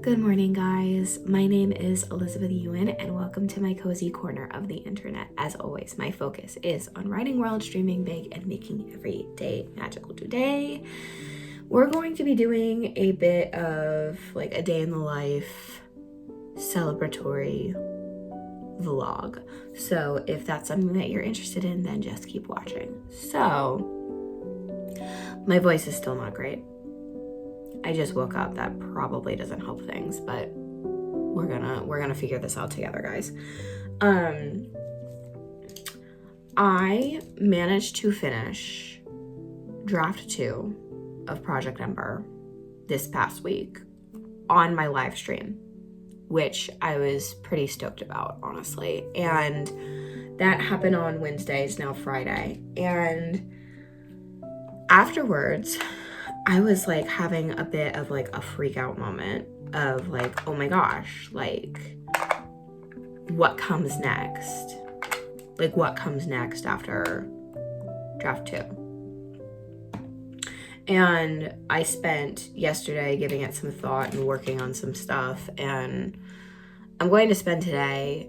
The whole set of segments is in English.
Good morning, guys. My name is Elizabeth Yuen, and welcome to my cozy corner of the internet. As always, my focus is on writing worlds, dreaming big, and making every day magical. Today, we're going to be doing a bit of like a day in the life celebratory vlog. So if that's something that you're interested in, then just keep watching. So, my voice is still not great. I just woke up. That probably doesn't help things, but we're gonna figure this out together, guys. I managed to finish draft 2 of Project Ember this past week on my live stream, which I was pretty stoked about, honestly. And that happened on Wednesday. It's now Friday. And afterwards, I was like having a bit of like a freak out moment of like, oh my gosh, like what comes next? Like what comes next after draft 2? And I spent yesterday giving it some thought and working on some stuff, and I'm going to spend today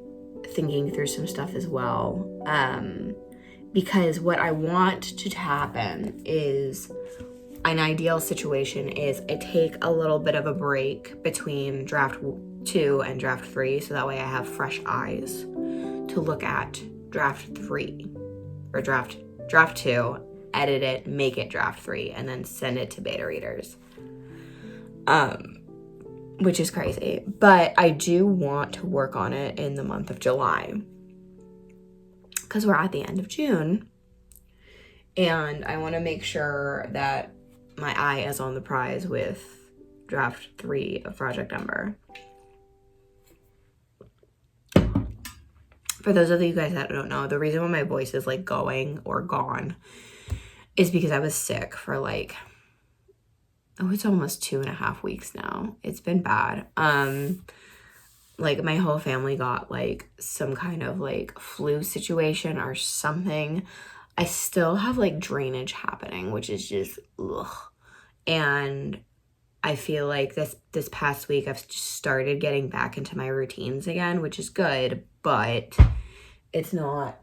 thinking through some stuff as well. Because what I want to happen is, an ideal situation is I take a little bit of a break between draft 2 and draft 3, so that way I have fresh eyes to look at draft 3 or draft 2, edit it, make it draft 3, and then send it to beta readers. Which is crazy, but I do want to work on it in the month of July because we're at the end of June, and I want to make sure that my eye is on the prize with draft 3 of Project Ember. For those of you guys that don't know, the reason why my voice is like going or gone is because I was sick for like, it's almost 2.5 weeks now. It's been bad. Like my whole family got like some kind of like flu situation or something. I still have like drainage happening, which is just ugh. And I feel like this past week I've just started getting back into my routines again, which is good, but it's not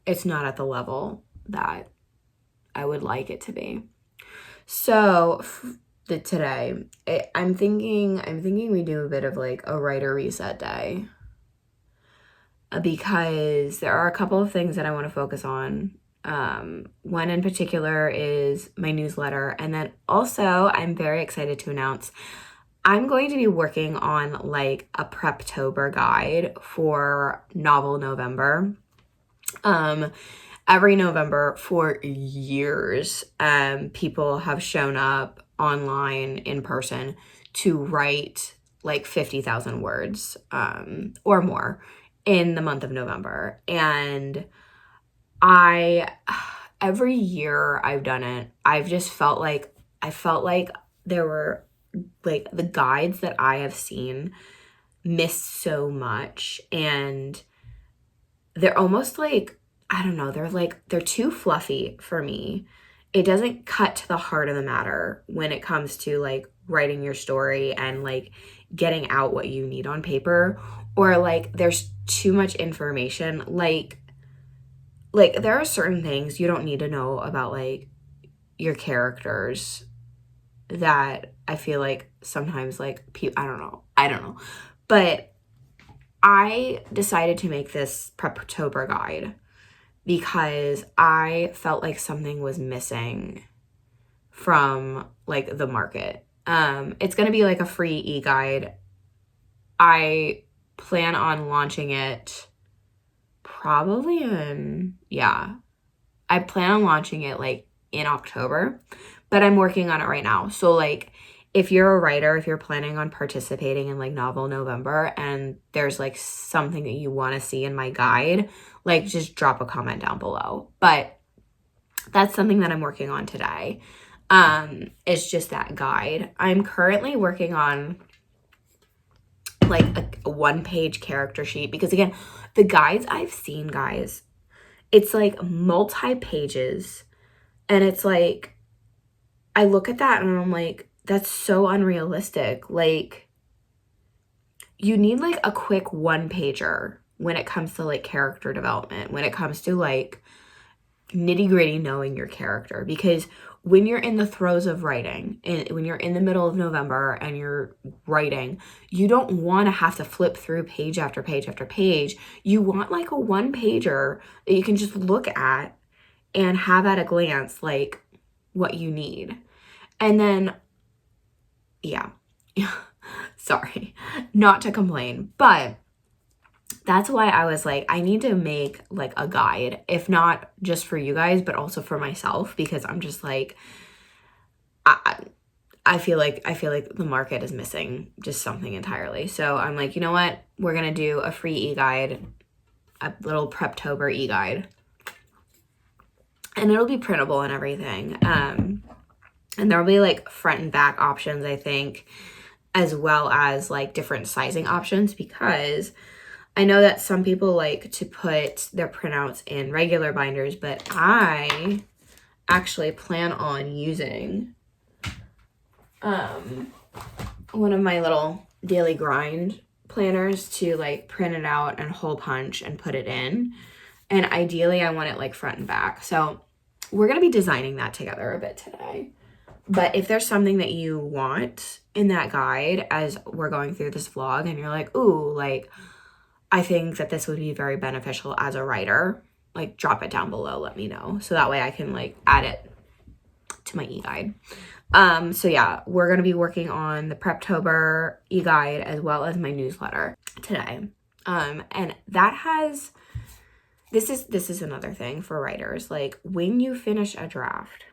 at the level that I would like it to be. So today I'm thinking we do a bit of like a writer reset day, because there are a couple of things that I want to focus on. One in particular is my newsletter, and then also I'm very excited to announce I'm going to be working on like a Preptober guide for Novel November. Every November for years, people have shown up online in person to write like 50,000 words or more in the month of November. And every year I've done it, I've just felt like there were like the guides that I have seen miss so much, and they're almost like, I don't know, they're too fluffy for me. It doesn't cut to the heart of the matter when it comes to like writing your story and like getting out what you need on paper, or like there's too much information. Like there are certain things you don't need to know about like your characters that I feel like sometimes like I don't know. But I decided to make this Preptober guide because I felt like something was missing from like the market. It's going to be like a free e-guide. I plan on launching it probably I plan on launching it like in October, but I'm working on it right now. So like if you're a writer, if you're planning on participating in like Novel November and there's like something that you want to see in my guide, like just drop a comment down below. But that's something that I'm working on today. It's just that guide. I'm currently working on like a one-page character sheet because again, the guides I've seen, guys, it's like multi-pages and it's like, I look at that and I'm like, that's so unrealistic. Like, you need like a quick one-pager when it comes to like character development, when it comes to like nitty-gritty knowing your character, because when you're in the throes of writing and when you're in the middle of November and you're writing, you don't want to have to flip through page after page after page. You want like a one-pager that you can just look at and have at a glance like what you need. And then, yeah, sorry, not to complain, but that's why I was like, I need to make like a guide, if not just for you guys, but also for myself, because I'm just like, I feel like the market is missing just something entirely. So I'm like, you know what? We're going to do a free e-guide, a little Preptober e-guide. And it'll be printable and everything. And there'll be like front and back options, I think, as well as like different sizing options, because I know that some people like to put their printouts in regular binders, but I actually plan on using one of my little daily grind planners to like print it out and hole punch and put it in. And ideally I want it like front and back. So we're going to be designing that together a bit today. But if there's something that you want in that guide as we're going through this vlog and you're like, ooh, like, I think that this would be very beneficial as a writer, like drop it down below, let me know. So that way I can like add it to my e-guide. So yeah, we're going to be working on the Preptober e-guide as well as my newsletter today. And that has, this is another thing for writers. Like when you finish a draft,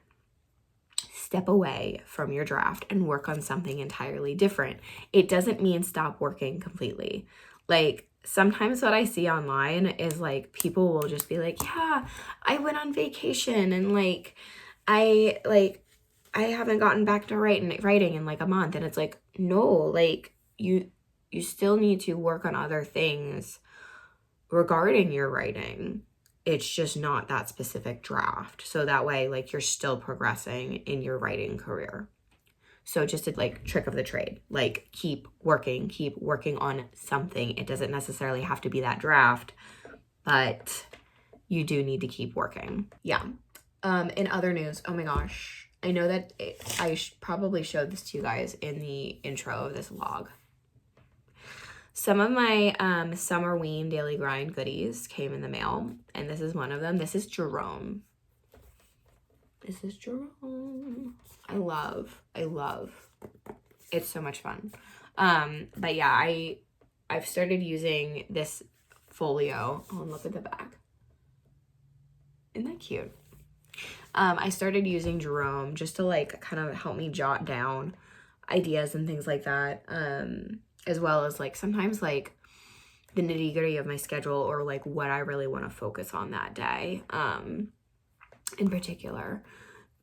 step away from your draft and work on something entirely different. It doesn't mean stop working completely. Like sometimes what I see online is like people will just be like, yeah, I went on vacation and like I haven't gotten back to writing in like a month. And it's like, no, like you still need to work on other things regarding your writing. It's just not that specific draft. So that way, like you're still progressing in your writing career. So just a like trick of the trade, like keep working on something. It doesn't necessarily have to be that draft, but you do need to keep working. Yeah. In other news, oh my gosh, I know that I probably showed this to you guys in the intro of this vlog. Some of my summer Ween daily grind goodies came in the mail, and this is one of them. This is Jerome. This is Jerome. I love. It's so much fun. But yeah, I've started using this folio. Oh, and look at the back. Isn't that cute? I started using Jerome just to like kind of help me jot down ideas and things like that. As well as like sometimes like the nitty gritty of my schedule or like what I really want to focus on that day in particular.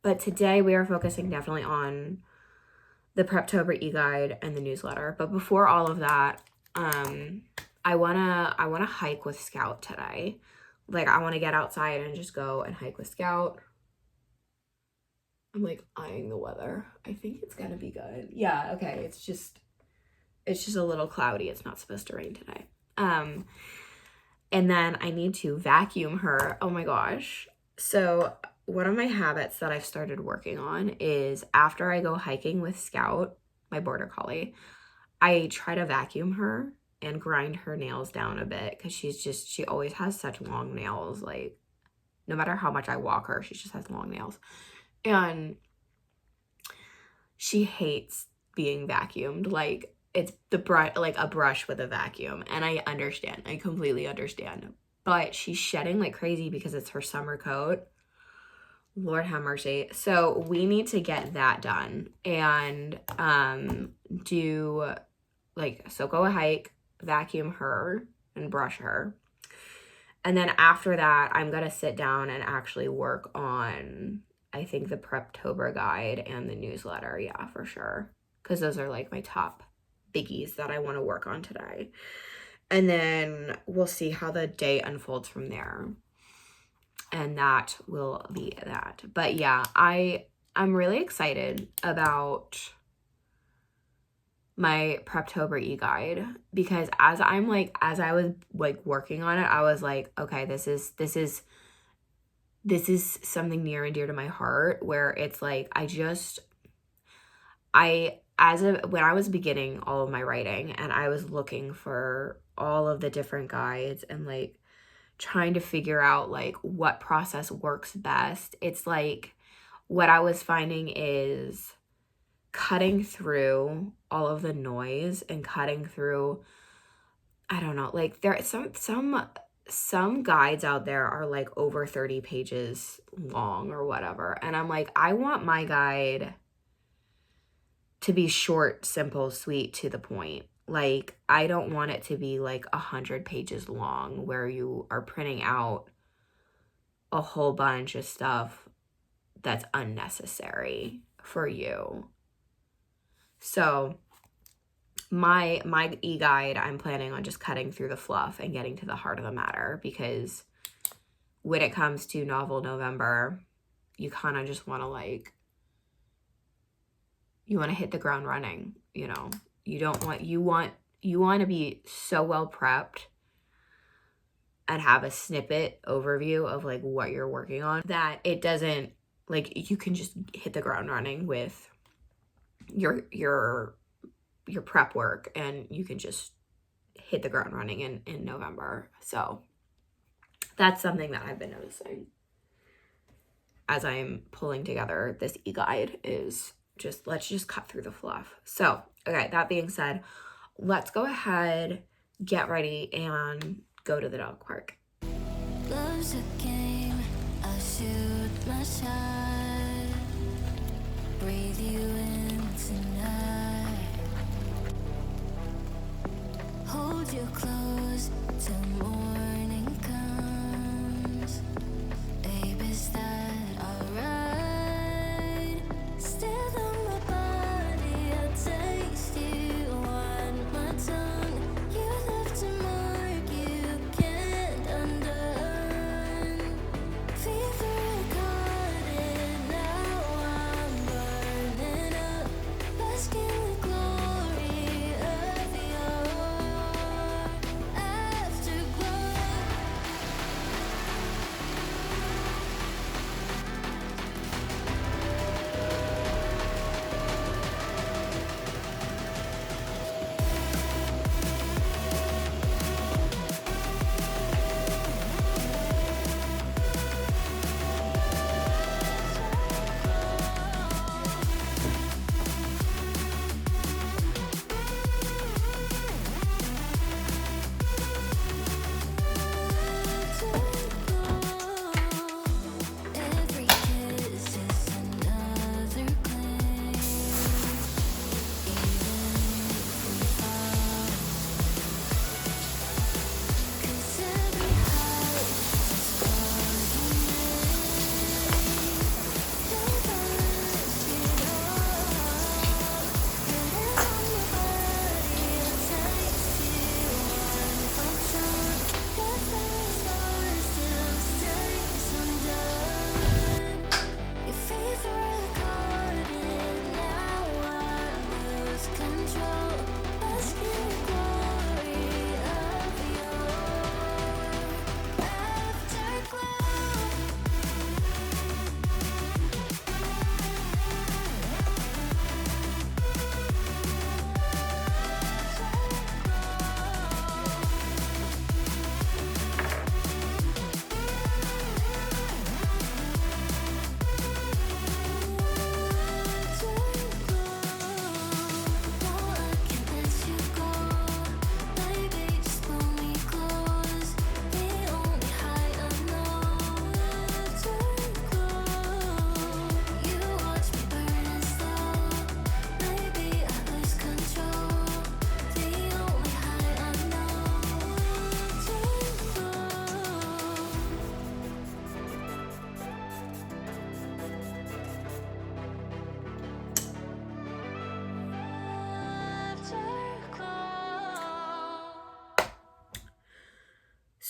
But today we are focusing definitely on the Preptober e-guide and the newsletter. But before all of that, I wanna hike with Scout today. Like I want to get outside and just go and hike with Scout. I'm like eyeing the weather. I think it's gonna be good. Yeah, okay. It's just a little cloudy. It's not supposed to rain today. And then I need to vacuum her. Oh my gosh. So one of my habits that I've started working on is after I go hiking with Scout, my border collie, I try to vacuum her and grind her nails down a bit because she always has such long nails. Like no matter how much I walk her, she just has long nails. And she hates being vacuumed. Like it's like a brush with a vacuum. And I understand. I completely understand. But she's shedding like crazy because it's her summer coat. Lord have mercy. So we need to get that done and do like, so go a hike, vacuum her and brush her. And then after that, I'm going to sit down and actually work on, I think, the Preptober guide and the newsletter. Yeah, for sure. Because those are like my top biggies that I want to work on today. And then we'll see how the day unfolds from there. And that will be that. But yeah, I'm really excited about my Preptober e-guide, because as I was like working on it, I was like, okay, this is something near and dear to my heart, where it's like, when I was beginning all of my writing and I was looking for all of the different guides and like trying to figure out like what process works best, it's like what I was finding is cutting through all of the noise and cutting through, I don't know, like there are some guides out there are like over 30 pages long or whatever. And I'm like, I want my guide to be short, simple, sweet, to the point. Like, I don't want it to be like 100 pages long where you are printing out a whole bunch of stuff that's unnecessary for you. So my e-guide, I'm planning on just cutting through the fluff and getting to the heart of the matter, because when it comes to Novel November, you kind of just want to like, you want to hit the ground running, you know. You want to be so well prepped and have a snippet overview of like what you're working on that it doesn't, like, you can just hit the ground running with your prep work, and you can just hit the ground running in November. So that's something that I've been noticing as I'm pulling together this e-guide, is just, let's just cut through the fluff. So, okay, that being said, let's go ahead, get ready, and go to the dog park. Love's a game, I shoot my shot, breathe you in tonight, hold you close till morning comes, babe, is that alright? Still on my body, I'll taste you on my tongue, you left a mark you can't undone, fever caught it, now I'm burning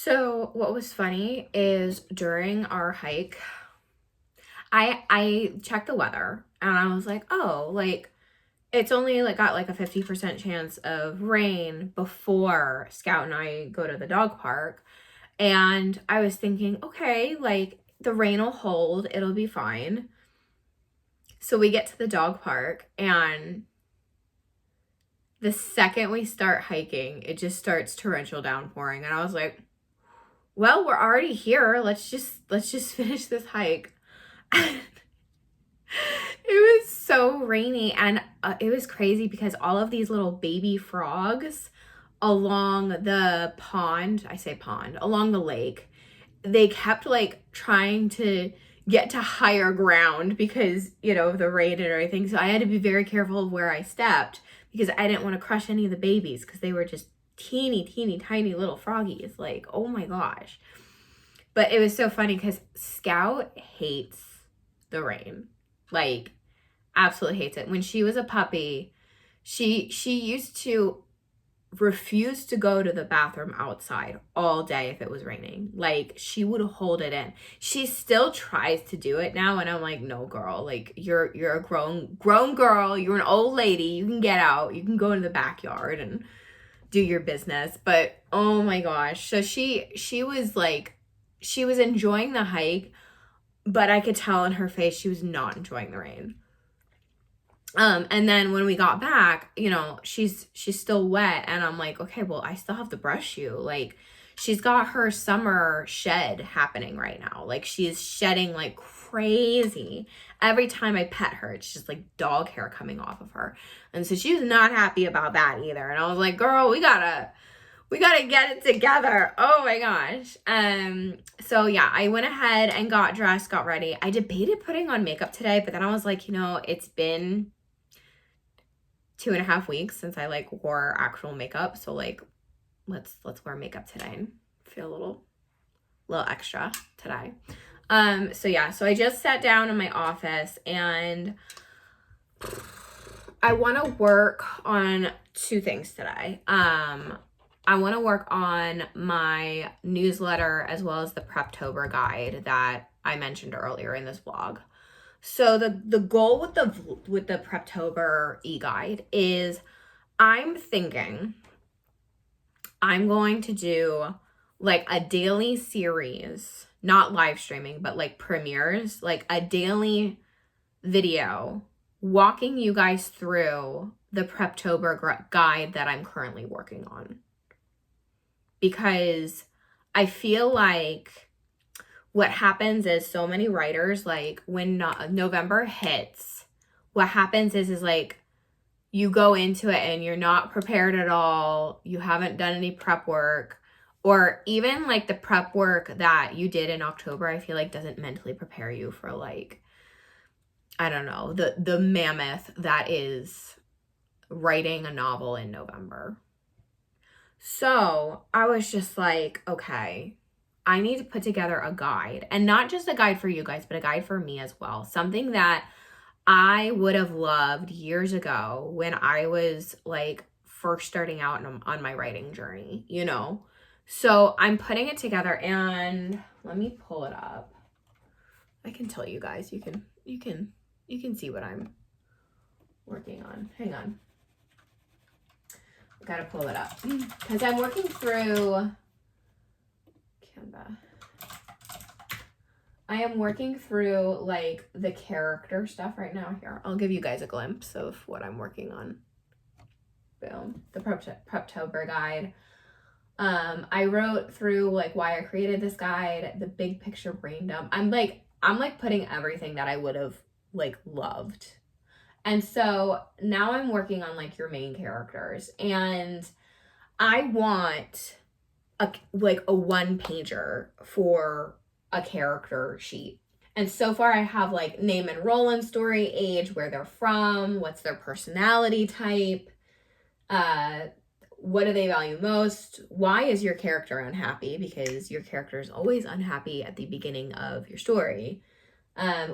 So what was funny is during our hike, I checked the weather and I was like, oh, like it's only like got like a 50% chance of rain before Scout and I go to the dog park. And I was thinking, okay, like the rain will hold, it'll be fine. So we get to the dog park, and the second we start hiking, it just starts torrential downpouring. And I was like, well, we're already here. Let's just finish this hike. It was so rainy, and it was crazy because all of these little baby frogs along the pond, I say pond, along the lake, they kept like trying to get to higher ground because, you know, of the rain and everything. So I had to be very careful of where I stepped because I didn't want to crush any of the babies because they were just teeny, teeny, tiny little froggies. Like, oh my gosh. But it was so funny because Scout hates the rain. Like, absolutely hates it. When she was a puppy, she used to refuse to go to the bathroom outside all day if it was raining. Like, she would hold it in. She still tries to do it now, and I'm like, no, girl. Like, you're a grown girl. You're an old lady. You can get out. You can go in the backyard and do your business. But oh my gosh. So she was like, she was enjoying the hike, but I could tell in her face she was not enjoying the rain. And then when we got back, you know, she's still wet, and I'm like, okay, well, I still have to brush you. Like, she's got her summer shed happening right now. Like, she is shedding like crazy. Every time I pet her, it's just like dog hair coming off of her. And so she was not happy about that either. And I was like, girl, we gotta get it together. Oh my gosh. So yeah, I went ahead and got dressed, got ready. I debated putting on makeup today, but then I was like, you know, it's been 2.5 weeks since I like wore actual makeup. So like, let's wear makeup today and feel a little extra today. So yeah, so I just sat down in my office, and I want to work on 2 things today. I want to work on my newsletter as well as the Preptober guide that I mentioned earlier in this vlog. So the goal with the Preptober e-guide is I'm thinking I'm going to do like a daily series, not live streaming, but like premieres, like a daily video walking you guys through the Preptober guide that I'm currently working on. Because I feel like what happens is so many writers, like when November hits, what happens is like you go into it and you're not prepared at all. You haven't done any prep work, or even like the prep work that you did in October, I feel like doesn't mentally prepare you for like, I don't know, the mammoth that is writing a novel in November. So I was just like, okay, I need to put together a guide, and not just a guide for you guys, but a guide for me as well. Something that I would have loved years ago when I was like first starting out on my writing journey, you know? So I'm putting it together, and let me pull it up. I can tell you guys, you can see what I'm working on. Hang on. Gotta pull it up because I'm working through Canva. I am working through like the character stuff right now. Here, I'll give you guys a glimpse of what I'm working on. Boom, the Preptober guide. I wrote through like why I created this guide, the big picture brain dump. I'm like putting everything that I would have like loved. And so now I'm working on like your main characters, and I want a 1-pager for a character sheet. And so far I have like name and role and story, age, where they're from, what's their personality type, what do they value most, why is your character unhappy, because your character is always unhappy at the beginning of your story.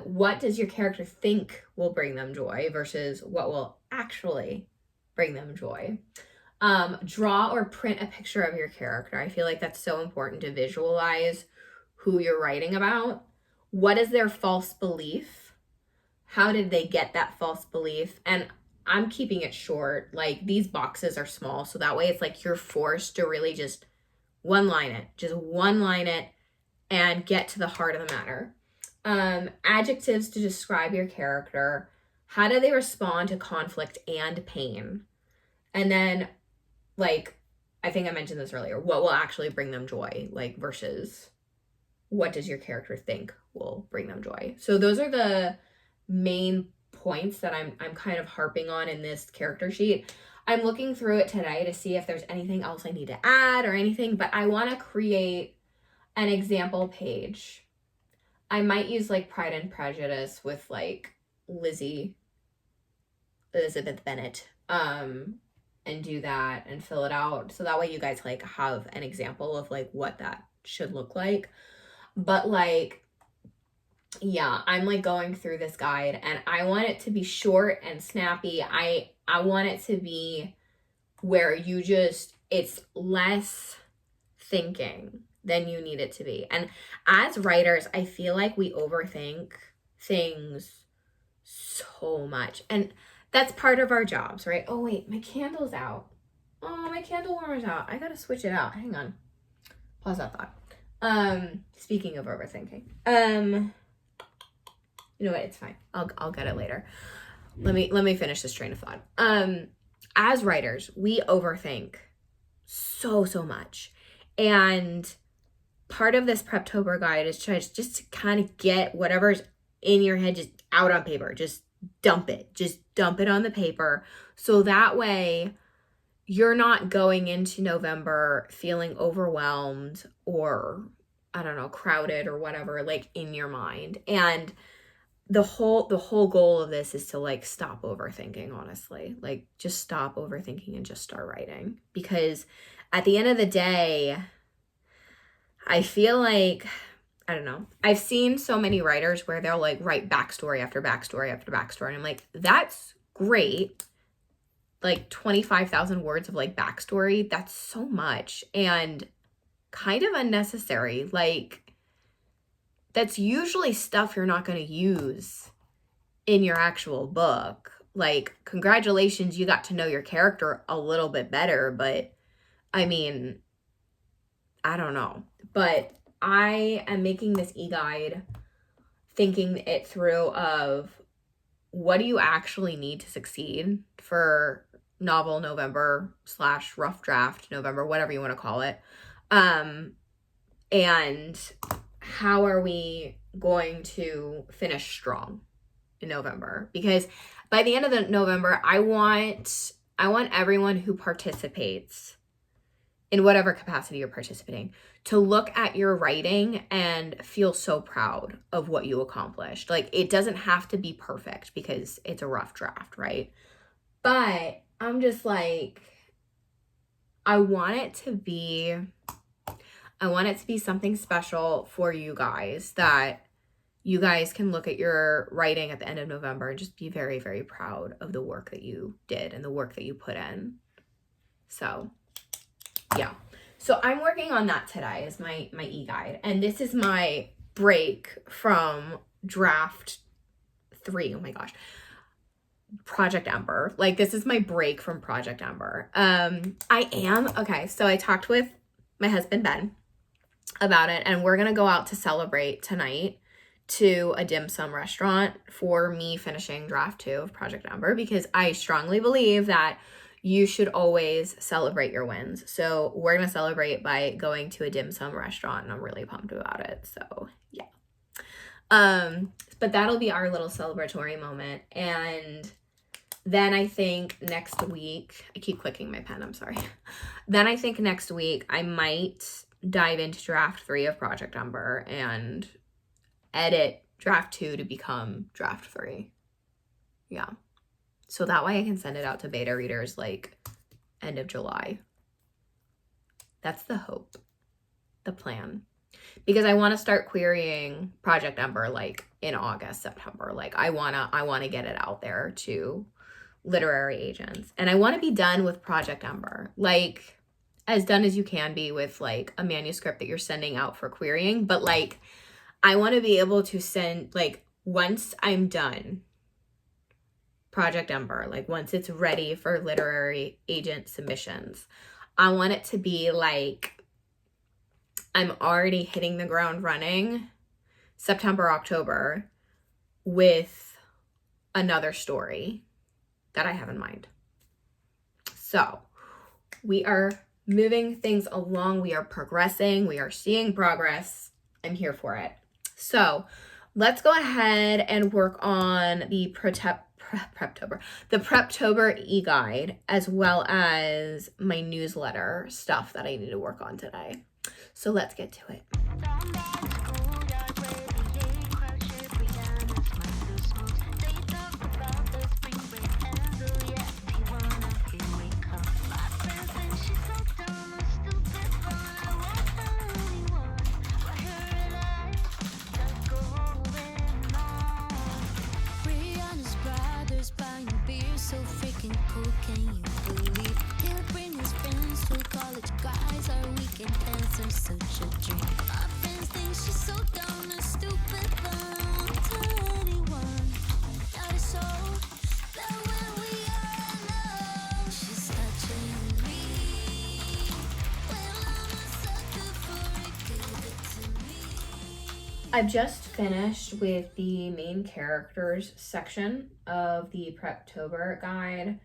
What does your character think will bring them joy versus what will actually bring them joy? Draw or print a picture of your character. I feel like that's so important to visualize who you're writing about. What is their false belief? How did they get that false belief? And I'm keeping it short. Like, these boxes are small, so that way it's like you're forced to really just one line it and get to the heart of the matter. Adjectives to describe your character. How do they respond to conflict and pain? And then, like, I think I mentioned this earlier, what will actually bring them joy, like, versus what does your character think will bring them joy? So those are the main points that I'm kind of harping on in this character sheet. I'm looking through it today to see if there's anything else I need to add or anything, but I want to create an example page. I might use like Pride and Prejudice with like Elizabeth Bennet, and do that and fill it out. So that way you guys like have an example of like what that should look like. But like, yeah, I'm like going through this guide and I want it to be short and snappy. I want it to be where you just, it's less thinking than you need it to be. And as writers, I feel like we overthink things so much. And that's part of our jobs, right? Oh, wait, my candle's out. Oh, my candle warmer's out. I gotta switch it out. Hang on. Pause that thought. Speaking of overthinking. You know what? It's fine. I'll get it later. Let me finish this train of thought. As writers, we overthink so much. And part of this Preptober guide is just to kind of get whatever's in your head just out on paper. Just dump it. Just dump it on the paper. So that way you're not going into November feeling overwhelmed or, I don't know, crowded or whatever, like in your mind. And the whole goal of this is to like stop overthinking, honestly. Like, just stop overthinking and just start writing. Because at the end of the day, I feel like, I don't know, I've seen so many writers where they'll like write backstory after backstory after backstory. And I'm like, that's great. Like 25,000 words of like backstory, that's so much and kind of unnecessary. Like, that's usually stuff you're not going to use in your actual book. Like, congratulations, you got to know your character a little bit better, but I mean, I don't know. But I am making this e-guide thinking it through of what do you actually need to succeed for novel November / rough draft November, whatever you want to call it. And how are we going to finish strong in November? Because by the end of the November, I want everyone who participates in whatever capacity you're participating to look at your writing and feel so proud of what you accomplished. Like, it doesn't have to be perfect because it's a rough draft, right? But I'm just like, I want it to be something special for you guys, that you guys can look at your writing at the end of November and just be very, very proud of the work that you did and the work that you put in. So, yeah. So I'm working on that today as my e-guide. And this is my break from draft 3. Oh my gosh. Project Ember. Like, this is my break from Project Ember. Okay, so I talked with my husband, Ben, about it, and we're going to go out to celebrate tonight to a dim sum restaurant for me finishing draft 2 of Project Ember, because I strongly believe that you should always celebrate your wins. So we're going to celebrate by going to a dim sum restaurant, and I'm really pumped about it. So yeah. But that'll be our little celebratory moment. And then I think next week, I keep clicking my pen, I'm sorry. Then I think next week I might dive into draft 3 of Project Ember and edit draft 2 to become draft 3. Yeah. So that way I can send it out to beta readers like end of July. That's the hope, the plan. Because I want to start querying Project Ember like in August, September. Like, I wanna get it out there to literary agents. And I want to be done with Project Ember, like as done as you can be with like a manuscript that you're sending out for querying. But like, I want to be able to send, like, once I'm done Project Ember, like once it's ready for literary agent submissions, I want it to be like I'm already hitting the ground running September, October with another story that I have in mind. So we are moving things along. We are progressing. We are seeing progress. I'm here for it. So let's go ahead and work on the Preptober e-guide, as well as my newsletter stuff that I need to work on today. So let's get to it. So freaking cool, can you believe? He'll bring his friends to college guys. Our weekend plans are such a dream. My friends think she's so dumb and stupid, but I'm 21. That is so that when we are alone, she's touching me. Well, I'm a sucker for it, give it to me. I've just finished with the main characters section of the Preptober guide,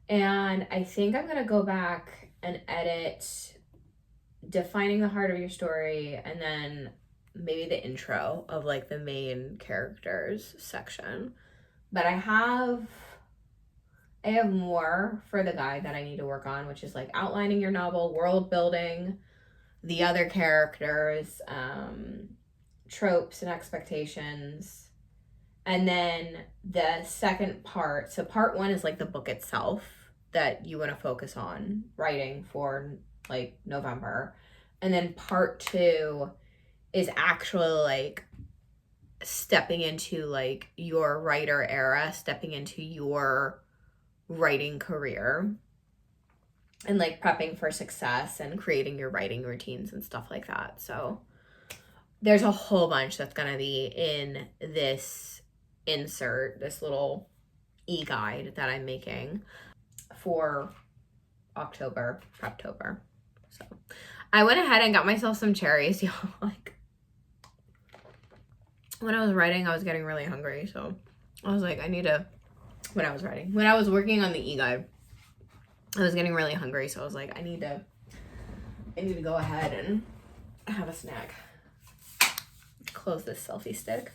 and I think I'm going to go back and edit defining the heart of your story, and then maybe the intro of like the main characters section. But I have more for the guide that I need to work on, which is like outlining your novel, world building, the other characters, tropes and expectations. And then the second part, so part one is like the book itself that you want to focus on writing for like November. And then part two is actually like stepping into like your writer era, stepping into your writing career, and like prepping for success and creating your writing routines and stuff like that. So there's a whole bunch that's going to be in this insert, this little e-guide that I'm making for October, Preptober. So I went ahead and got myself some cherries, y'all. Like, when I was writing, I was getting really hungry, so I was like, when I was working on the e-guide, I was getting really hungry, so I was like, I need to go ahead and have a snack. Close this selfie stick.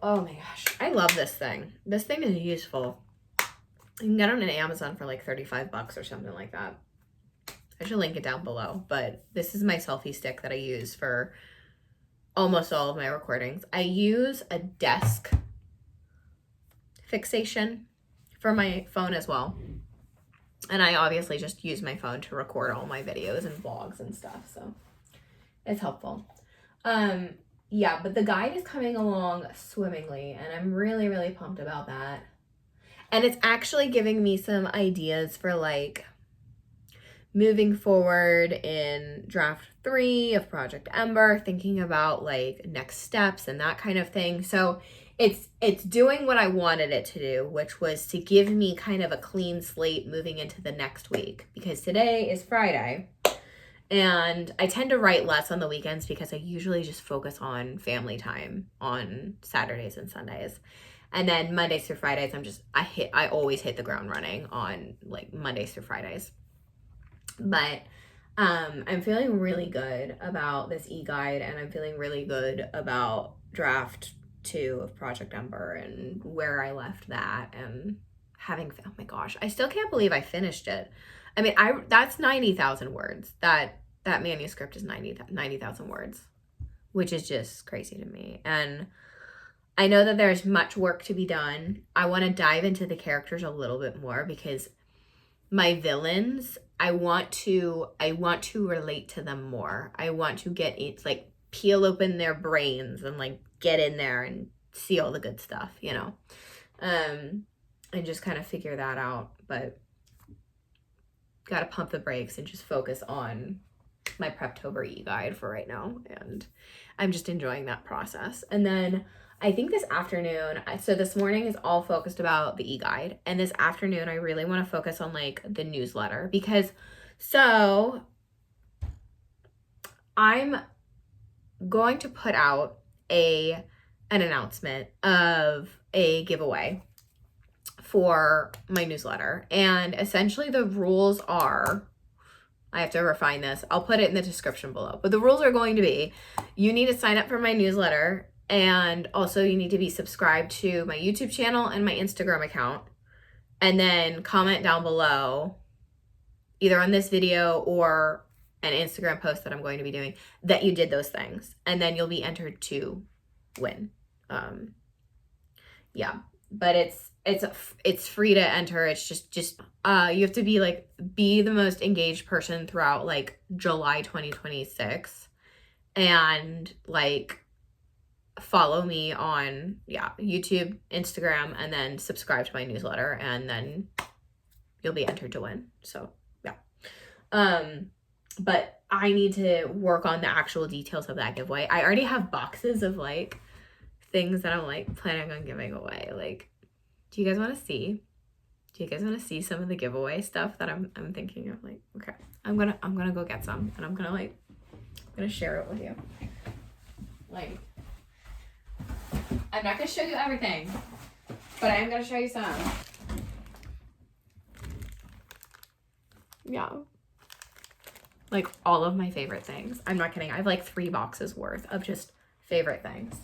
Oh my gosh, I love this thing. This thing is useful. You can get it on Amazon for like $35 or something like that. I should link it down below, but this is my selfie stick that I use for almost all of my recordings. I use a desk fixation for my phone as well. And I obviously just use my phone to record all my videos and vlogs and stuff, so it's helpful. Yeah, but the guide is coming along swimmingly, and I'm really, really pumped about that. And it's actually giving me some ideas for like moving forward in draft 3 of Project Ember, thinking about like next steps and that kind of thing. So it's doing what I wanted it to do, which was to give me kind of a clean slate moving into the next week, because today is Friday. And I tend to write less on the weekends because I usually just focus on family time on Saturdays and Sundays. And then Mondays through Fridays, I always hit the ground running on like Mondays through Fridays. But I'm feeling really good about this e-guide, and I'm feeling really good about draft 2 of Project Ember and where I left that, and having, oh my gosh, I still can't believe I finished it. I mean, that's 90,000 words. That manuscript is 90,000 words, which is just crazy to me. And I know that there's much work to be done. I want to dive into the characters a little bit more, because my villains, I want to relate to them more. I want to like peel open their brains and like get in there and see all the good stuff, you know. and just kind of figure that out. But gotta pump the brakes and just focus on my Preptober e-guide for right now, and I'm just enjoying that process. And then I think this afternoon, so this morning is all focused about the e-guide, and this afternoon I really want to focus on like the newsletter, because so I'm going to put out an announcement of a giveaway for my newsletter, and essentially the rules are, I have to refine this, I'll put it in the description below, but the rules are going to be, you need to sign up for my newsletter, and also you need to be subscribed to my YouTube channel and my Instagram account, and then comment down below, either on this video or an Instagram post that I'm going to be doing, that you did those things, and then you'll be entered to win. Yeah, but it's free to enter. It's just you have to be the most engaged person throughout like July 2026, and like follow me on YouTube, Instagram, and then subscribe to my newsletter, and then you'll be entered to win. So but I need to work on the actual details of that giveaway. I already have boxes of like things that I'm like planning on giving away. Like, do you guys want to see? Do you guys want to see some of the giveaway stuff that I'm thinking of? Like, okay, I'm gonna go get some, and I'm gonna share it with you. Like, I'm not gonna show you everything, but I am gonna show you some. Yeah. Like all of my favorite things. I'm not kidding. I have like 3 boxes worth of just favorite things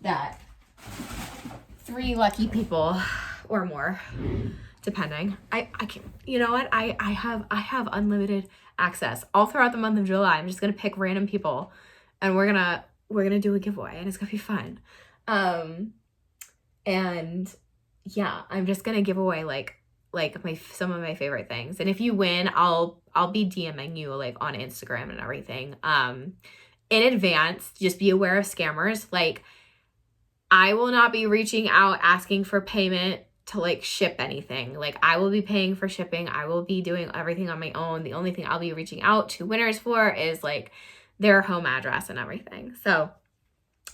that 3 lucky people or more, depending. I can, you know what? I have unlimited access all throughout the month of July. I'm just gonna pick random people, and we're gonna do a giveaway, and it's gonna be fun. And yeah, I'm just gonna give away like some of my favorite things. And if you win, I'll be DMing you like on Instagram and everything. In advance, just be aware of scammers. Like, I will not be reaching out asking for payment to like ship anything. Like, I will be paying for shipping. I will be doing everything on my own. The only thing I'll be reaching out to winners for is like their home address and everything. So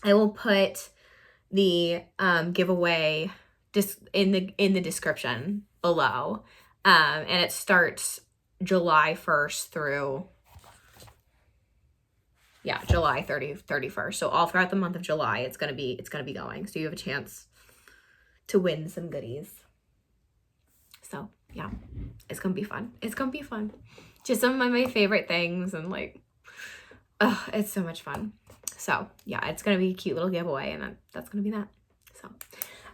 I will put the giveaway in the description below, and it starts July 1st through July 31st. So all throughout the month of July, it's gonna be going. So you have a chance to win some goodies. So yeah, it's gonna be fun. It's gonna be fun. Just some of my favorite things, and like, oh, it's so much fun. So yeah, it's gonna be a cute little giveaway, and that's gonna be that. So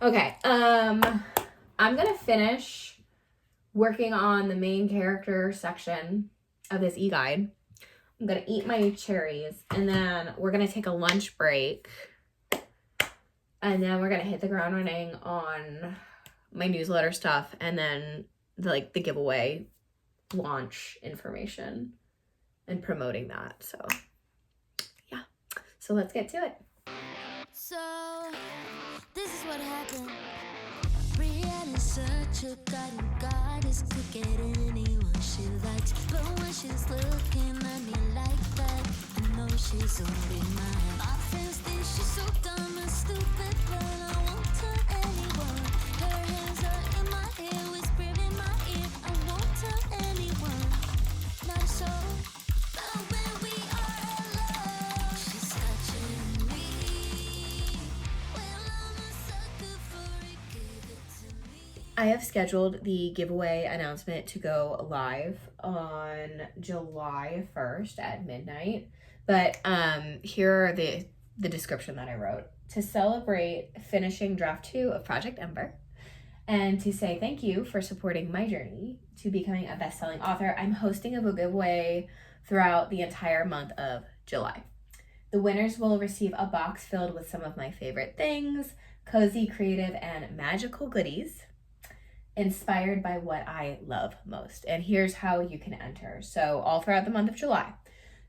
okay, I'm gonna finish working on the main character section of this e-guide. I'm gonna eat my cherries, and then we're gonna take a lunch break, and then we're gonna hit the ground running on my newsletter stuff, and then the giveaway launch information and promoting that. So yeah, so let's get to it. So, this is what happened. Brianna's such a goddess could get anyone she likes. But when she's looking at me like that, I know she's only mine. My friends think she's so dumb and stupid, but I won't tell anyone. Her hands are in my hair, whispering in my ear. I won't tell anyone. Not a soul. But when we are alone, she's touching me. Well, I'm a sucker for it. Give it to me. I have scheduled the giveaway announcement to go live on July 1st at midnight. But here are the description that I wrote. To celebrate finishing draft 2 of Project Ember, and to say thank you for supporting my journey to becoming a best-selling author, I'm hosting a giveaway throughout the entire month of July. The winners will receive a box filled with some of my favorite things, cozy, creative, and magical goodies inspired by what I love most. And here's how you can enter. So all throughout the month of July,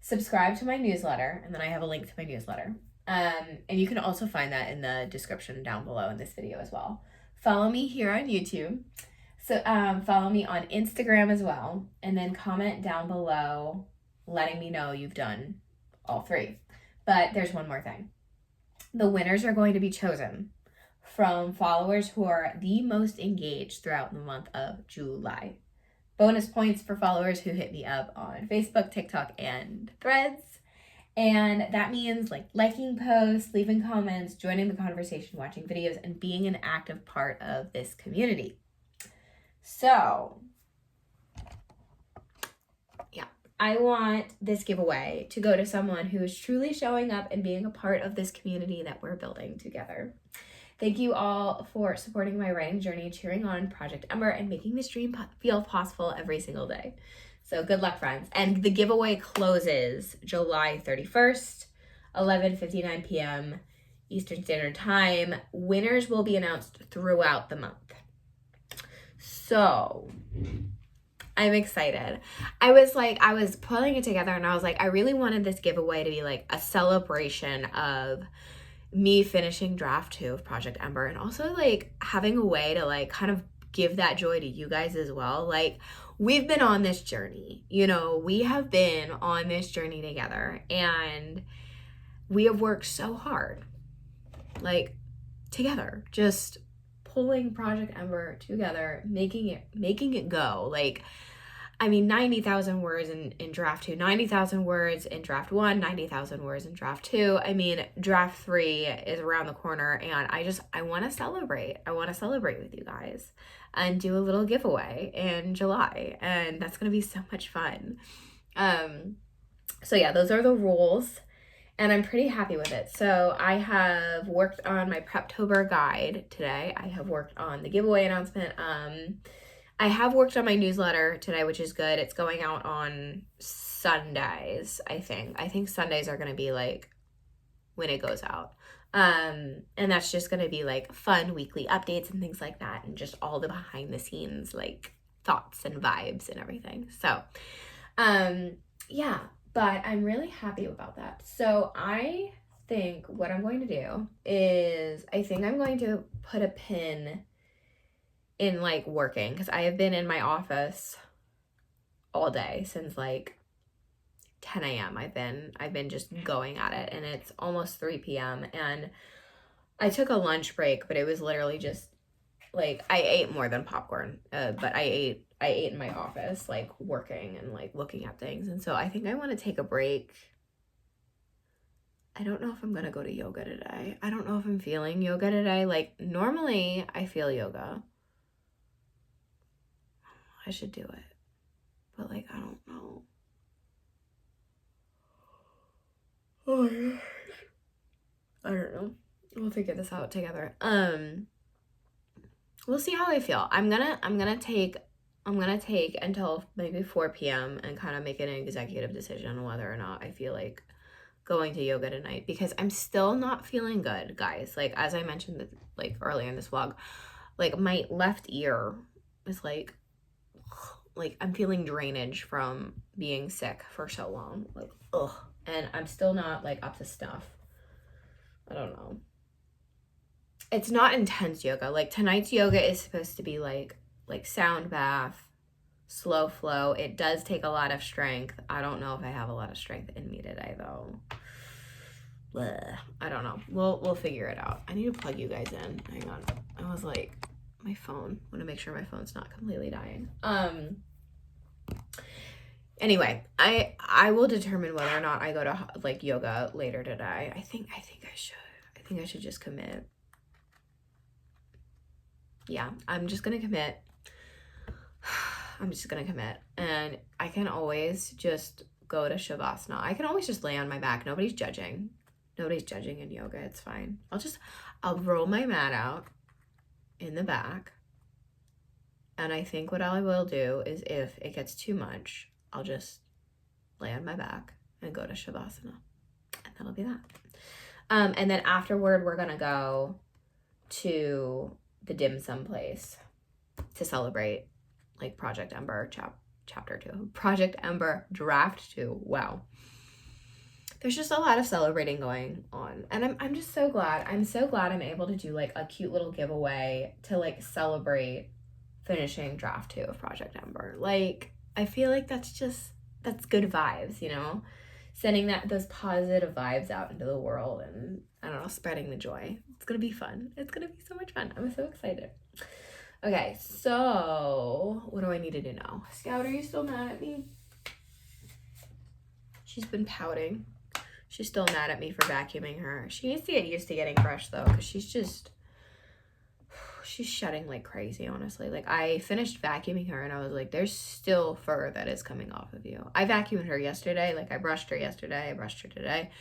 subscribe to my newsletter, and then I have a link to my newsletter. And you can also find that in the description down below in this video as well. follow me here on YouTube. So follow me on Instagram as well. And then comment down below letting me know you've done all 3. But there's one more thing. The winners are going to be chosen from followers who are the most engaged throughout the month of July. Bonus points for followers who hit me up on Facebook, TikTok, and Threads. And that means liking posts, leaving comments, joining the conversation, watching videos, and being an active part of this community. So, yeah, I want this giveaway to go to someone who is truly showing up and being a part of this community that we're building together. Thank you all for supporting my writing journey, cheering on Project Ember, and making this dream feel possible every single day. So good luck, friends. And the giveaway closes July 31st, 11:59 p.m. Eastern Standard Time. Winners will be announced throughout the month. So I'm excited. I was pulling it together and I was like, I really wanted this giveaway to be like a celebration of me finishing draft 2 of Project Ember, and also like having a way to like kind of give that joy to you guys as well. Like, we've been on this journey, you know, we have been on this journey together, and we have worked so hard, like together, just pulling Project Ember together, making it go. Like, I mean, 90,000 words in draft 2, 90,000 words in draft 1, 90,000 words in draft 2. I mean, draft 3 is around the corner, and I want to celebrate. I want to celebrate with you guys and do a little giveaway in July, and that's going to be so much fun. So yeah, those are the rules, and I'm pretty happy with it. So I have worked on my Preptober guide today. I have worked on the giveaway announcement. I have worked on my newsletter today, which is good. It's going out on Sundays, I think. I think Sundays are going to be like when it goes out. And that's just going to be like fun weekly updates and things like that, and just all the behind the scenes like thoughts and vibes and everything. So, yeah, but I'm really happy about that. So I think what I'm going to do is I think I'm going to put a pin in like working, because I have been in my office all day since like 10 a.m. I've been just going at it, and it's almost 3 p.m. and I took a lunch break, but it was literally just like I ate more than popcorn, but I ate in my office, like working and like looking at things. And so I think I want to take a break. I don't know if I'm gonna go to yoga today. I don't know if I'm feeling yoga today. Like, normally I feel yoga. I should do it, but like I don't know. Oh my gosh. I don't know. We'll figure this out together. We'll see how I feel. I'm gonna take until maybe 4 p.m. and kind of make an executive decision on whether or not I feel like going to yoga tonight, because I'm still not feeling good, guys. Like, as I mentioned like earlier in this vlog, like my left ear is like I'm feeling drainage from being sick for so long. Like, ugh. And I'm still not like up to snuff. I don't know. It's not intense yoga. Like, tonight's yoga is supposed to be like sound bath, slow flow. It does take a lot of strength. I don't know if I have a lot of strength in me today though. Blech. I don't know. We'll figure it out. I need to plug you guys in. Hang on. I was like, my phone. I want to make sure my phone's not completely dying. Anyway, I will determine whether or not I go to like yoga later today. I think I should. I think I should just commit. Yeah, I'm just gonna commit. I'm just gonna commit, and I can always just go to Shavasana. I can always just lay on my back. Nobody's judging. Nobody's judging in yoga. It's fine. I'll roll my mat out in the back, and I think what I will do is, if it gets too much, I'll just lay on my back and go to Shavasana, and that'll be that. And then afterward, we're gonna go to the dim sum place to celebrate like Project Ember chapter 2, Project Ember draft 2. Wow. there's just a lot of celebrating going on, and I'm just so glad. I'm so glad I'm able to do like a cute little giveaway to like celebrate finishing draft 2 of Project Ember. Like, I feel like that's good vibes, you know, sending those positive vibes out into the world, and I don't know, spreading the joy. It's gonna be fun. It's gonna be so much fun. I'm so excited. Okay, so what do I need to do now? Scout, are you still mad at me? She's been pouting. She's still mad at me for vacuuming her. She needs to get used to getting brushed though, because she's shedding like crazy, honestly. Like, I finished vacuuming her and I was like, there's still fur that is coming off of you. I vacuumed her yesterday. Like, I brushed her yesterday. I brushed her today.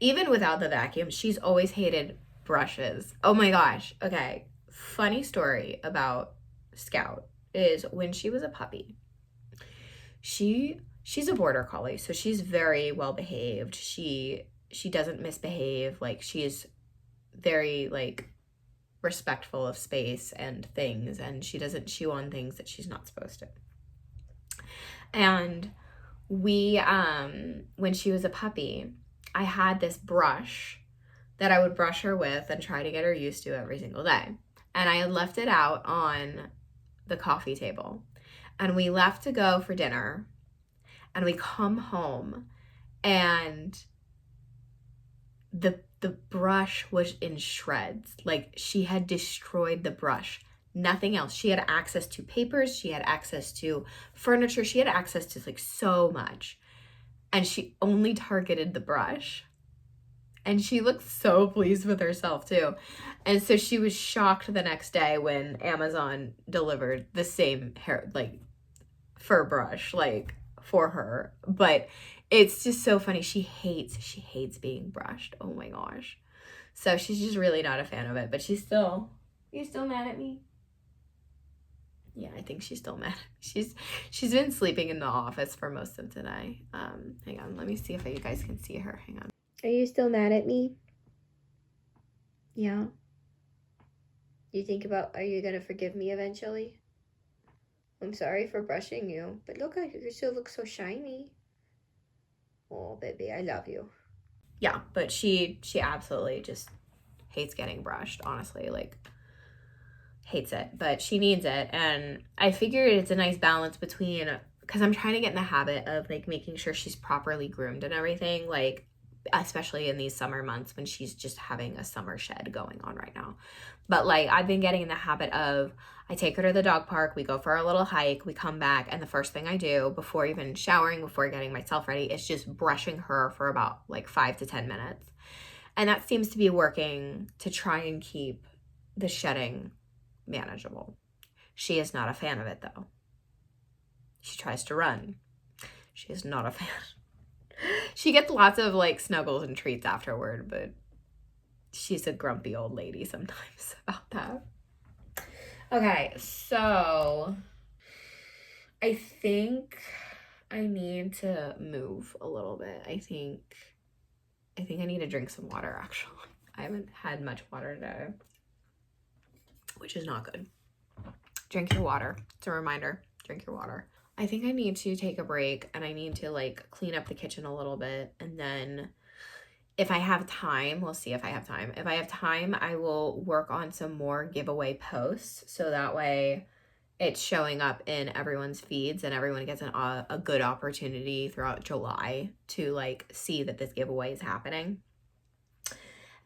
Even without the vacuum, she's always hated brushes. Oh my gosh. Okay. Funny story about Scout is when she was a puppy, she's a border collie, so she's very well behaved. She doesn't misbehave. Like, she is very like respectful of space and things, and she doesn't chew on things that she's not supposed to. And we when she was a puppy, I had this brush that I would brush her with and try to get her used to every single day. And I had left it out on the coffee table, and we left to go for dinner, and we come home, and the brush was in shreds. Like, she had destroyed the brush. Nothing else. She had access to papers, she had access to furniture, she had access to like so much, and she only targeted the brush. And she looked so pleased with herself too. And so she was shocked the next day when Amazon delivered the same hair, like, fur brush, like, for her. But it's just so funny. She hates being brushed. Oh my gosh. So she's just really not a fan of it. But you still mad at me? Yeah, I think she's still mad. She's been sleeping in the office for most of today. Hang on, let me see if you guys can see her. Hang on. Are you still mad at me? Yeah. You think about, are you gonna forgive me eventually? I'm sorry for brushing you, but look at you, you still look so shiny. Oh, baby, I love you. Yeah, but she absolutely just hates getting brushed, honestly, like, hates it, but she needs it. And I figured it's a nice balance between, because I'm trying to get in the habit of like making sure she's properly groomed and everything, like, especially in these summer months when she's just having a summer shed going on right now. But like, I've been getting in the habit of, I take her to the dog park, we go for a little hike, we come back, and the first thing I do before even showering, before getting myself ready, is just brushing her for about like 5 to 10 minutes. And that seems to be working to try and keep the shedding manageable. She is not a fan of it though. She tries to run. She is not a fan. She gets lots of like snuggles and treats afterward, but she's a grumpy old lady sometimes about that. Okay, so I think I need to move a little bit. I think I need to drink some water, actually. I haven't had much water today, which is not good. Drink your water. It's a reminder. Drink your water. I think I need to take a break, and I need to like clean up the kitchen a little bit, and then if I have time, we'll see if I have time. If I have time, I will work on some more giveaway posts, so that way it's showing up in everyone's feeds and everyone gets a good opportunity throughout July to like see that this giveaway is happening.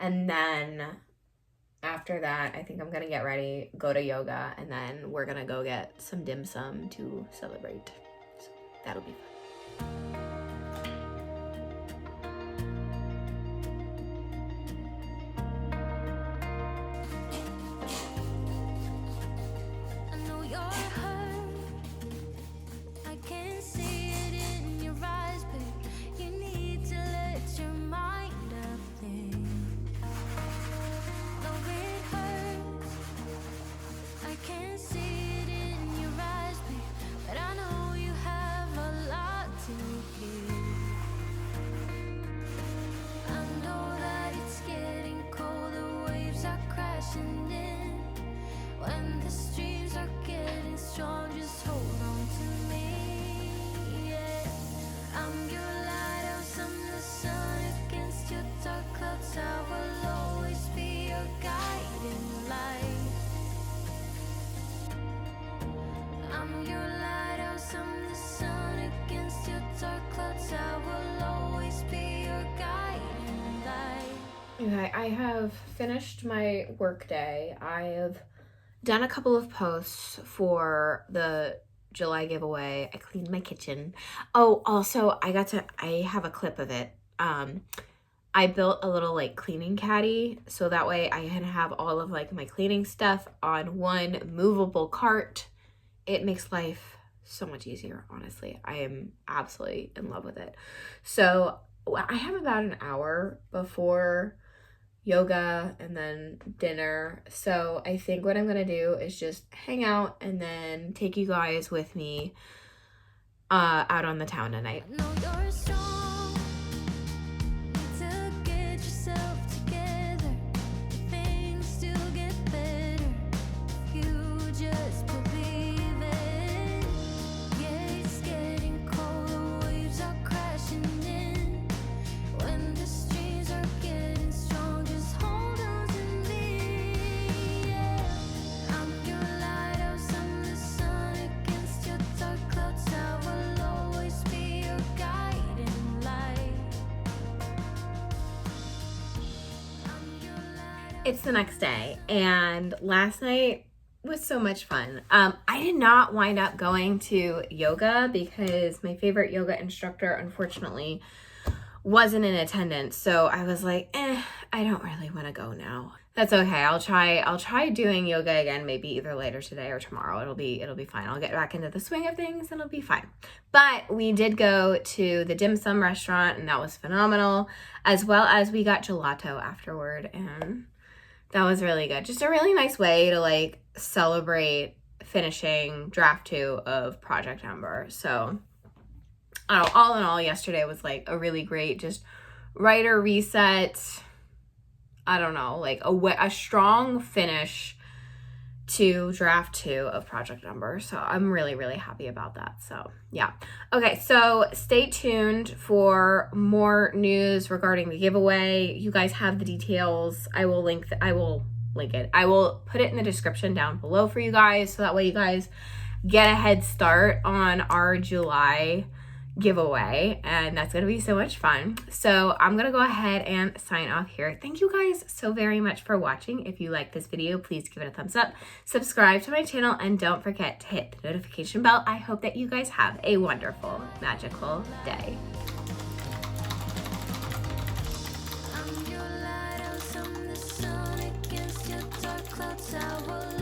And then after that, I think I'm gonna get ready, go to yoga, and then we're gonna go get some dim sum to celebrate. So that'll be fun. I know you're hurt. I can see it in your eyes, but you need to let your mind up think. Though it hurts, I can see it in your eyes, but I know you have a lot to give. I know that it's getting cold, the waves are crashing in. When the streams are getting strong, just hold on to me, yeah. I'm your lighthouse, I'm the sun Okay, I have finished my work day. I have done a couple of posts for the July giveaway. I cleaned my kitchen. Oh, also I have a clip of it. I built a little like cleaning caddy so that way I can have all of like my cleaning stuff on one movable cart. It makes life so much easier, honestly. I am absolutely in love with it. So I have about an hour before yoga and then dinner. So I think what I'm gonna do is just hang out and then take you guys with me out on the town tonight. I know you're strong. Need to get yourself together. Things still get better if you just believe it. Yeah, it's getting cold, waves are crashing in. When the streams are getting strong, just hold on to me. Yeah, I'm your lighthouse, I'm the sun against your dark clouds. I will always be your guiding light. I'm your lighthouse. It's the next day, and last night was so much fun. I did not wind up going to yoga because my favorite yoga instructor, unfortunately, wasn't in attendance. So I was like, I don't really want to go now. That's okay. I'll try doing yoga again, maybe either later today or tomorrow. It'll be fine. I'll get back into the swing of things and it'll be fine. But we did go to the dim sum restaurant and that was phenomenal, as well as we got gelato afterward, and that was really good. Just a really nice way to like celebrate finishing draft 2 of Project Ember. So all in all, yesterday was like a really great just writer reset. I don't know, like a strong finish to draft 2 of Project Ember. So I'm really, really happy about that. So yeah. Okay, so stay tuned for more news regarding the giveaway. You guys have the details. I will link it. I will put it in the description down below for you guys, so that way you guys get a head start on our July giveaway, and that's gonna be so much fun. So I'm gonna go ahead and sign off here. Thank you guys so very much for watching. If you like this video, please give it a thumbs up, subscribe to my channel, and don't forget to hit the notification bell. I hope that you guys have a wonderful, magical day. I'm your lighthouse, I'm the sun against your dark clouds. I will